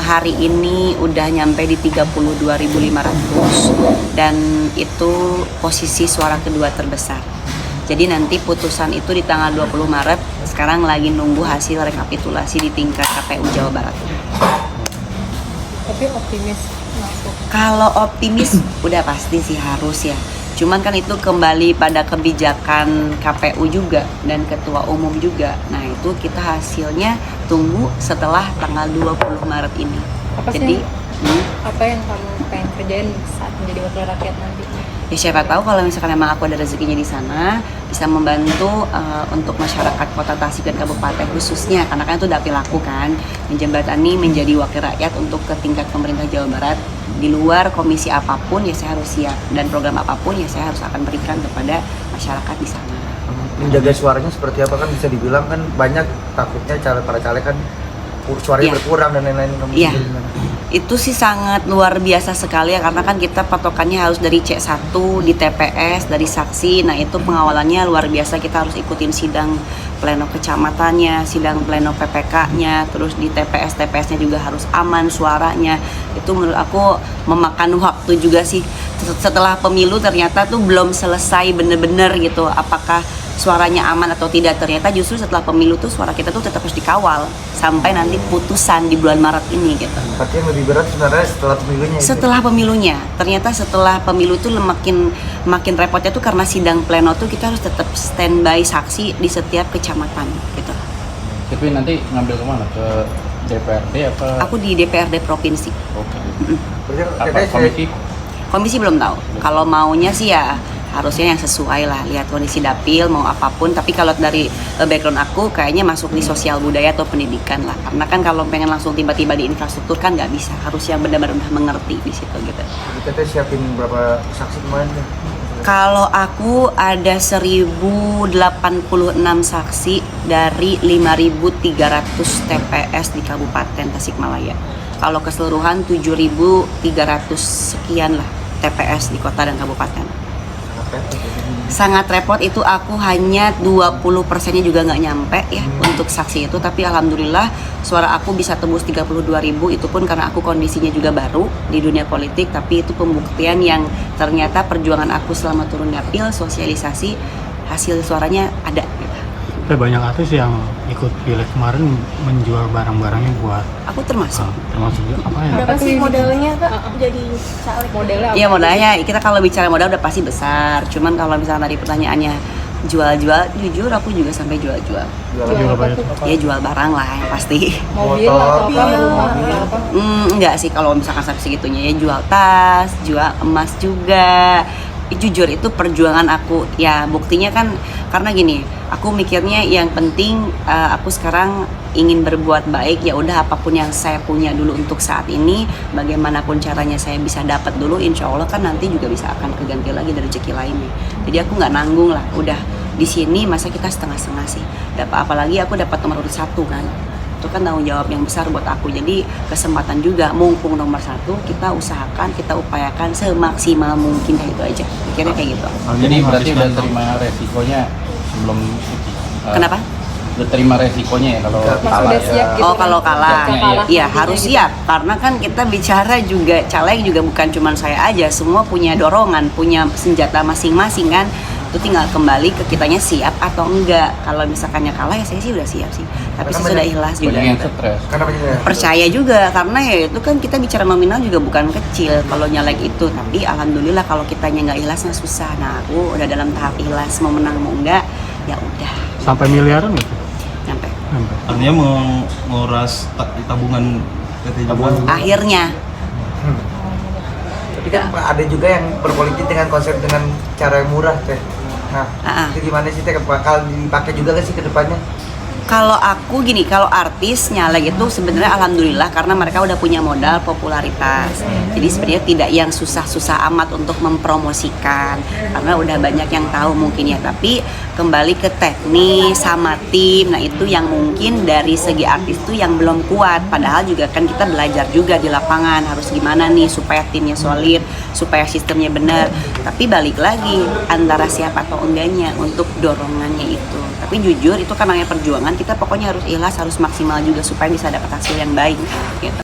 hari ini udah nyampe di 32.500 dan itu posisi suara kedua terbesar. Jadi nanti putusan itu di tanggal 20 Maret. Sekarang lagi nunggu hasil rekapitulasi di tingkat KPU Jawa Barat. Tapi optimis masuk. Kalau optimis udah pasti sih harus ya. Cuman kan itu kembali pada kebijakan KPU juga dan ketua umum juga. Nah itu kita hasilnya tunggu setelah tanggal 20 Maret ini. Apa yang kamu pengen kerjain saat menjadi wakil rakyat nanti? Ya siapa tahu kalau misalkan memang aku ada rezekinya di sana bisa membantu untuk masyarakat Kota Tasik dan Kabupaten khususnya karena kan itu dapil aku kan menjembatani menjadi wakil rakyat untuk ke tingkat pemerintah Jawa Barat. Di luar komisi apapun ya saya harus siap dan program apapun ya saya harus akan berikan kepada masyarakat di sana. Menjaga suaranya seperti apa kan bisa dibilang kan banyak takutnya para caleg kan suaranya berkurang dan lain-lain. Iya. Itu sih sangat luar biasa sekali ya karena kan kita patokannya harus dari C1 di TPS dari saksi. Nah itu pengawalannya luar biasa, kita harus ikutin sidang pleno kecamatannya, sidang pleno PPK-nya, terus di TPS-TPS-nya juga harus aman suaranya. Itu menurut aku memakan waktu juga sih. Setelah pemilu ternyata tuh belum selesai bener-bener gitu apakah suaranya aman atau tidak. Ternyata justru setelah pemilu tuh suara kita tuh tetap harus dikawal sampai nanti putusan di bulan Maret ini gitu. Tapi yang lebih berat sebenarnya setelah pemilunya. Setelah pemilunya, ternyata setelah pemilu tuh makin repotnya tuh karena sidang pleno tuh kita harus tetap standby saksi di setiap kecamatan gitu. Tapi nanti ngambil kemana? Ke DPRD apa? Aku di DPRD provinsi. Oke. Apa komisi? Komisi belum tahu. Kalau maunya sih ya harusnya yang sesuai lah, lihat kondisi dapil mau apapun. Tapi kalau dari background aku kayaknya masuk di sosial budaya atau pendidikan lah, karena kan kalau pengen langsung tiba-tiba di infrastruktur kan nggak bisa, harus yang benar-benar udah mengerti di situ gitu. Kita siapin berapa saksi kemarin? Kalau aku ada 1086 saksi dari 5.300 TPS di Kabupaten Tasikmalaya. Kalau keseluruhan 7.300 sekian lah TPS di kota dan kabupaten. Sangat repot, itu aku hanya 20%-nya juga nggak nyampe ya untuk saksi itu, tapi alhamdulillah suara aku bisa tembus 32.000, itu pun karena aku kondisinya juga baru di dunia politik, tapi itu pembuktian yang ternyata perjuangan aku selama turun dapil, sosialisasi, hasil suaranya ada gitu. Banyak artis yang ikut pileg kemarin menjual barang-barangnya buat aku termasuk juga apa ya? Berapa sih modalnya Kak jadi caleg? Modalnya apa? Iya modalnya, kita kalau bicara modal udah pasti besar. Cuman kalau misalnya tadi pertanyaannya jual-jual, jujur aku juga sampai jual-jual. Jual apa itu? Ya jual barang lah yang pasti. Mobil atau apa, rumah atau apa? Enggak sih kalau misalkan sampai segitunya, ya jual tas, jual emas juga. Jujur itu perjuangan aku ya, buktinya kan karena gini, aku mikirnya yang penting aku sekarang ingin berbuat baik, ya udah apapun yang saya punya dulu untuk saat ini, bagaimanapun caranya saya bisa dapat dulu, insya Allah kan nanti juga bisa akan keganti lagi dari rezeki lainnya. Jadi aku nggak nanggung lah, udah di sini masa kita setengah-setengah sih. Apalagi aku dapat nomor urut 1 kan, itu kan tanggung jawab yang besar buat aku. Jadi kesempatan juga, mumpung nomor 1 kita usahakan, kita upayakan semaksimal mungkin, kayak itu aja pikirnya kayak gitu. Jadi berarti udah terima resikonya sebelum Kenapa? Udah terima resikonya ya kalau kalah udah ya. siap gitu. Oh kalau kalah, Siapnya, iya harus siap, karena kan kita bicara juga caleg juga bukan cuma saya aja, semua punya dorongan, punya senjata masing-masing kan. Itu tinggal kembali ke kitanya siap atau enggak. Kalau misalkannya kalah ya saya sih udah siap sih, tapi saya sudah ikhlas juga. Banyak yang stres. Karena Percaya juga, karena ya itu kan kita bicara nominal juga bukan kecil kalau nyalek itu. Tapi alhamdulillah kalau kitanya nggak ikhlasnya susah. Nah aku udah dalam tahap ikhlas, mau menang mau enggak ya udah. Sampai miliaran gitu? Sampai Artinya menguras tabungan PT akhirnya. Tapi kan ada juga yang berpolitik dengan konsep dengan cara yang murah teh. Nah, itu gimana sih teh, bakal dipakai juga nggak sih ke depannya? Kalau aku gini, kalau artis nyalek itu sebenarnya alhamdulillah karena mereka udah punya modal popularitas. Jadi sebenarnya tidak yang susah-susah amat untuk mempromosikan karena udah banyak yang tahu mungkin ya. Tapi kembali ke teknis sama tim, nah itu yang mungkin dari segi artis itu yang belum kuat. Padahal juga kan kita belajar juga di lapangan harus gimana nih supaya timnya solid, supaya sistemnya benar. Tapi balik lagi antara siapa atau enggaknya untuk dorongannya itu. Tapi jujur itu kan namanya perjuangan, kita pokoknya harus ikhlas, harus maksimal juga supaya bisa dapat hasil yang baik gitu.